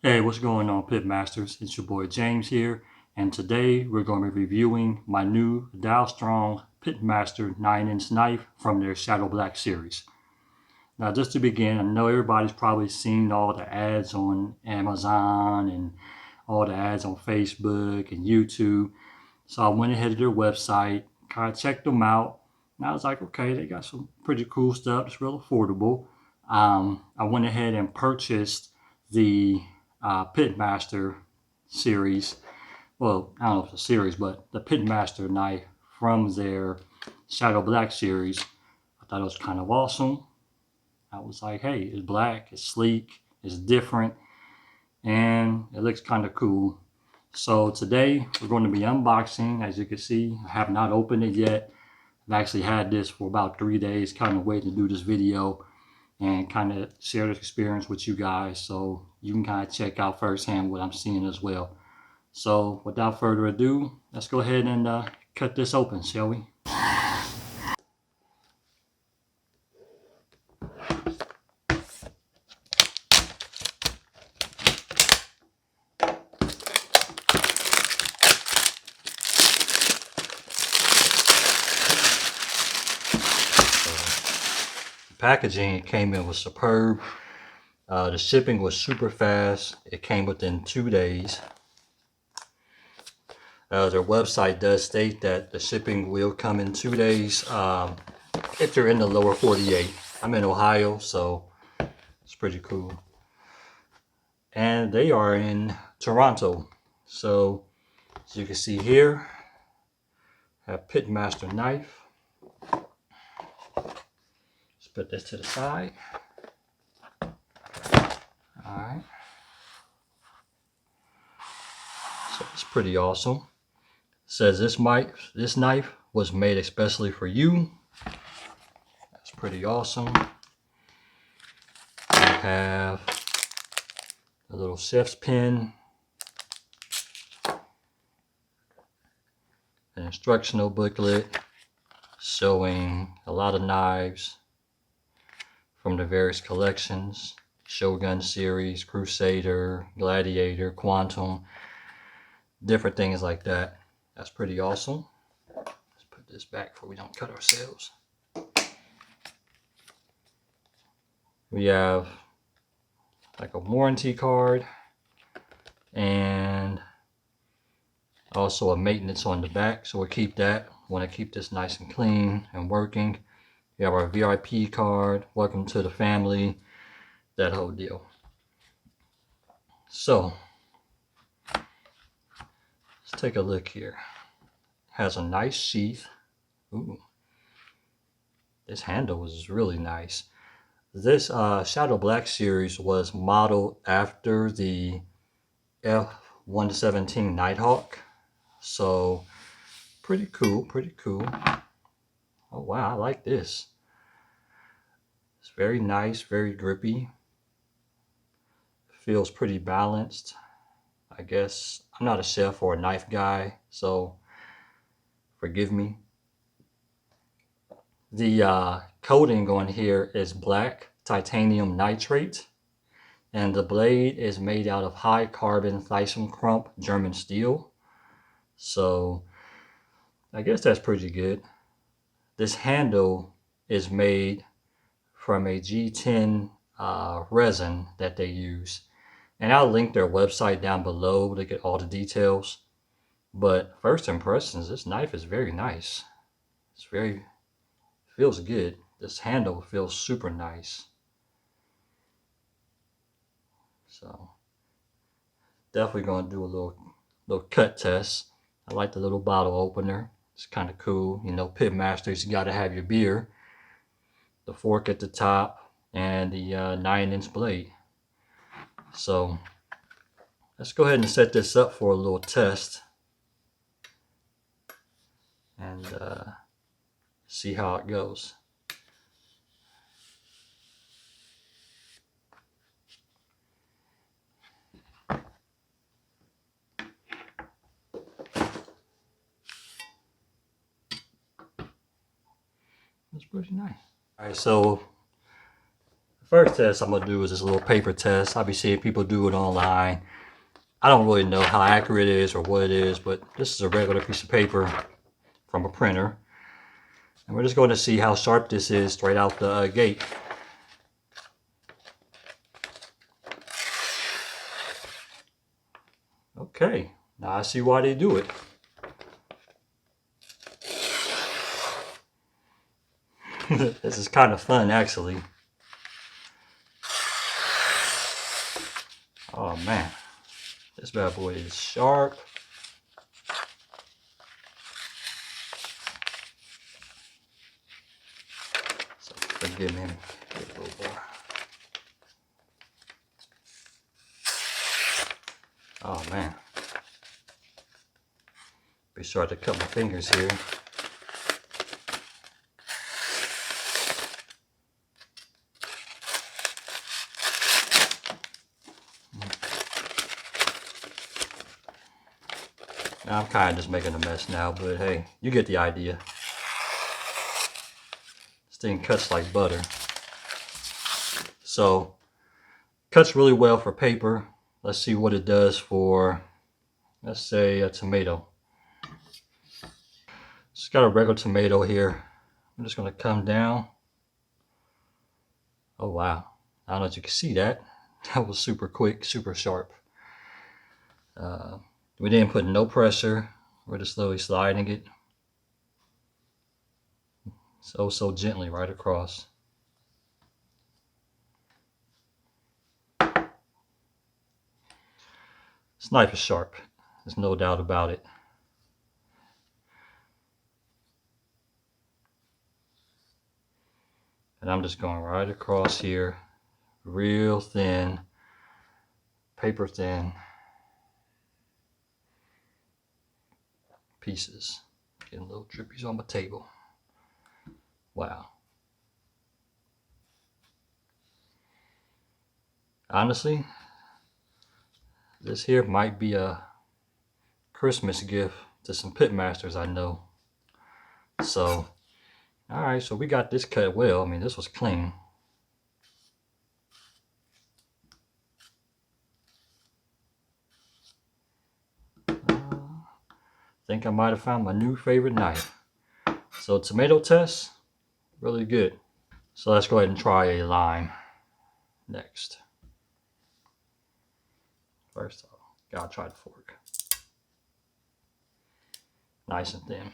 Hey, what's going on, Pitmasters? It's your boy James here, and today we're going to be reviewing my new Dalstrong Pitmaster 9-inch knife from their Shadow Black series. Now, just to begin, I know everybody's probably seen all the ads on Amazon and all the ads on Facebook and YouTube. So I went ahead to their website, kind of checked them out, and I was like, okay, they got some pretty cool stuff. It's real affordable. I went ahead and purchased the Pitmaster series. Well, I don't know if it's a series, but the Pitmaster knife from their Shadow Black series. I thought it was kind of awesome. I was like, hey, it's black, it's sleek, it's different, and it looks kind of cool. So today we're going to be unboxing. As you can see, I have not opened it yet. I've actually had this for about 3 days, kind of waiting to do this video and kind of share this experience with you guys so you can kind of check out firsthand what I'm seeing as well. So without further ado, let's go ahead and cut this open, shall we? The packaging came in was superb. The shipping was super fast. It came within 2 days. Their website does state that the shipping will come in 2 days if you're in the lower 48. I'm in Ohio, so it's pretty cool. And they are in Toronto. So as you can see here, I have Pitmaster knife. Let's put this to the side. Alright. So it's pretty awesome. It says this knife was made especially for you. That's pretty awesome. We have a little chef's pin, an instructional booklet showing a lot of knives from the various collections: Shogun series, Crusader, Gladiator, Quantum, different things like that. That's pretty awesome. Let's put this back before we don't cut ourselves. We have like a warranty card and also a maintenance on the back, so we'll keep that. Want to keep this nice and clean and working. We have our VIP card, welcome to the family, that whole deal. So let's take a look here. Has a nice sheath. Ooh, this handle is really nice. This Shadow Black series was modeled after the F-117 Nighthawk. So pretty cool, pretty cool. Oh wow, I like this. It's very nice, very grippy. Feels pretty balanced. I guess I'm not a chef or a knife guy, so forgive me. The coating on here is black titanium nitrate, and the blade is made out of high carbon Thyssen-Crump German steel. So I guess that's pretty good. This handle is made from a G10 resin that they use. And I'll link their website down below to get all the details. But first impressions, this knife is very nice. Feels good. This handle feels super nice. So definitely gonna do a little cut test. I like the little bottle opener. It's kind of cool. You know, Pitmasters, you gotta have your beer. The fork at the top and the 9-inch blade. So let's go ahead and set this up for a little test and see how it goes. That's pretty nice. All right, so First test I'm going to do is this little paper test. I'll be seeing people do it online. I don't really know how accurate it is or what it is, but this is a regular piece of paper from a printer. And we're just going to see how sharp this is straight out the gate. Okay, now I see why they do it. This is kind of fun, actually. Oh man, this bad boy is sharp. So forgive me, get a little more. Oh man, be sure to cut my fingers here. I'm kind of just making a mess now, but hey, you get the idea. This thing cuts like butter. So, cuts really well for paper. Let's see what it does for, let's say, a tomato. Just got a regular tomato here. I'm just going to come down. Oh wow, I don't know if you can see that. That was super quick, super sharp. We didn't put no pressure. We're just slowly sliding it. So gently right across. This knife is sharp. There's no doubt about it. And I'm just going right across here, real thin, paper thin pieces. Getting little drippies on my table. Wow. Honestly, this here might be a Christmas gift to some pitmasters I know. So, alright, so we got this cut well. I mean, this was clean. Think I might have found my new favorite knife. So tomato test, really good. So let's go ahead and try a lime next. First off, gotta try the fork. Nice and thin.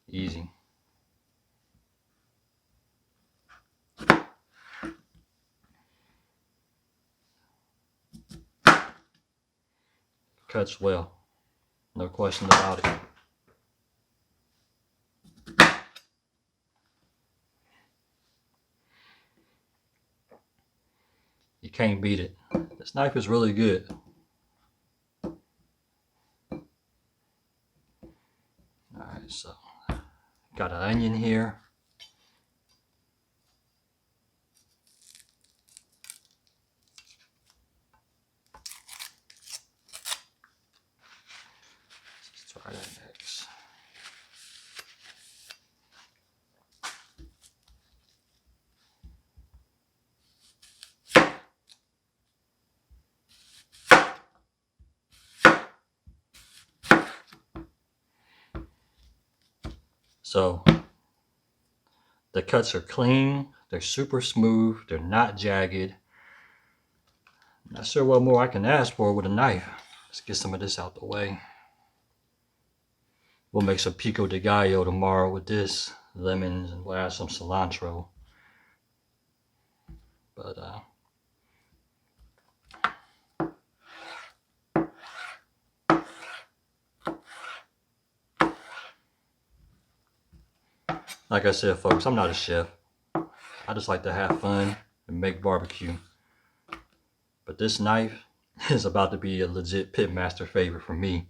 Easy. Cuts well, no question about it. You can't beat it. This knife is really good. Alright, so got an onion here. Let's try that next. So the cuts are clean, they're super smooth, they're not jagged. Not sure what more I can ask for with a knife. Let's get some of this out the way. We'll make some pico de gallo tomorrow with this, lemons, and we'll add some cilantro. But like I said, folks, I'm not a chef. I just like to have fun and make barbecue. But this knife is about to be a legit pitmaster favorite for me.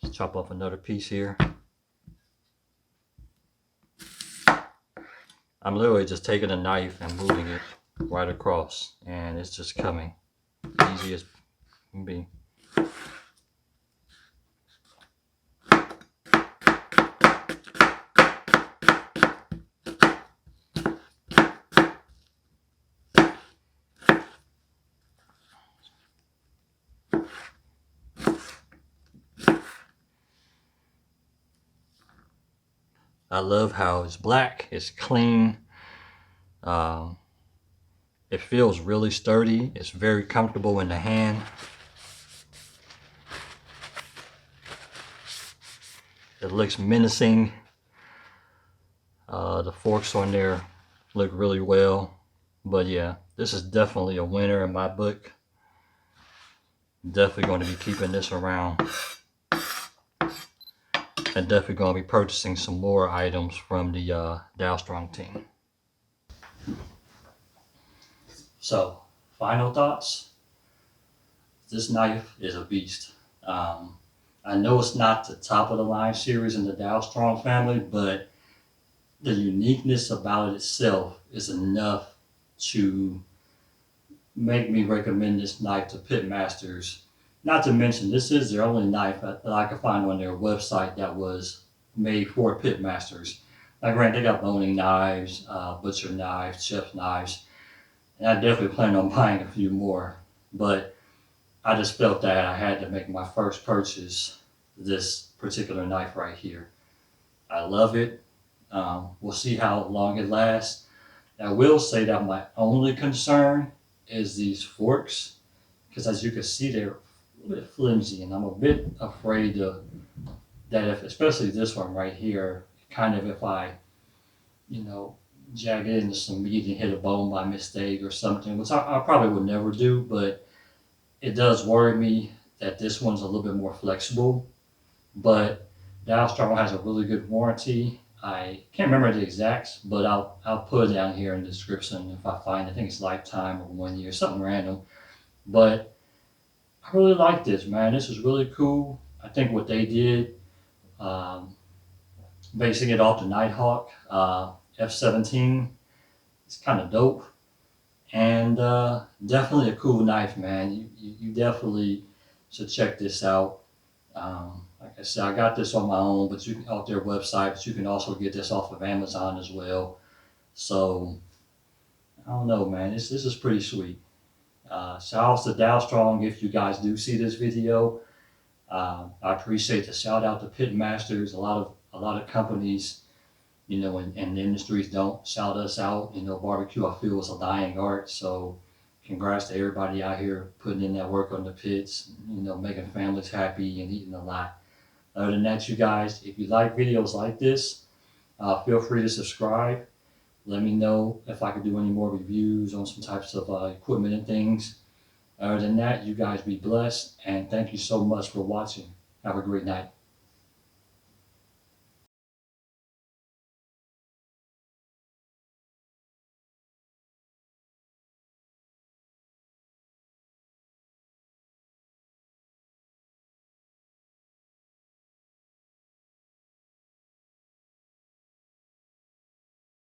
Let's chop off another piece here. I'm literally just taking a knife and moving it right across, and it's just coming easy as be. I love how it's black, it's clean. It feels really sturdy. It's very comfortable in the hand. It looks menacing. The forks on there look really well. But yeah, this is definitely a winner in my book. Definitely going to be keeping this around. And definitely going to be purchasing some more items from the Dalstrong team. So, final thoughts. This knife is a beast. I know it's not the top of the line series in the Dalstrong family, but the uniqueness about it itself is enough to make me recommend this knife to pitmasters. Not to mention, this is their only knife that I could find on their website that was made for pitmasters. Now, granted, they got boning knives, butcher knives, chef knives, and I definitely plan on buying a few more. But I just felt that I had to make my first purchase this particular knife right here. I love it. We'll see how long it lasts. I will say that my only concern is these forks, because as you can see, they're a bit flimsy, and I'm a bit afraid that if, especially this one right here, kind of if I, jag it into some meat and hit a bone by mistake or something, which I probably would never do, but it does worry me that this one's a little bit more flexible. But Dalstrong has a really good warranty. I can't remember the exacts, but I'll put it down here in the description if I find it. I think it's lifetime or 1 year, something random. But I really like this, man. This is really cool. I think what they did, basing it off the Nighthawk F-17, it's kind of dope. And definitely a cool knife, man. You definitely should check this out. Like I said, I got this on my own, but you can off their website, but you can also get this off of Amazon as well. So I don't know, man. This is pretty sweet. Shout outs to Dalstrong if you guys do see this video. I appreciate the shout out to Pitmasters. A lot of companies, in the industries don't shout us out. Barbecue I feel is a dying art. So congrats to everybody out here putting in that work on the pits, making families happy and eating a lot. Other than that, you guys, if you like videos like this, feel free to subscribe. Let me know if I could do any more reviews on some types of equipment and things. Other than that, you guys be blessed, and thank you so much for watching. Have a great night.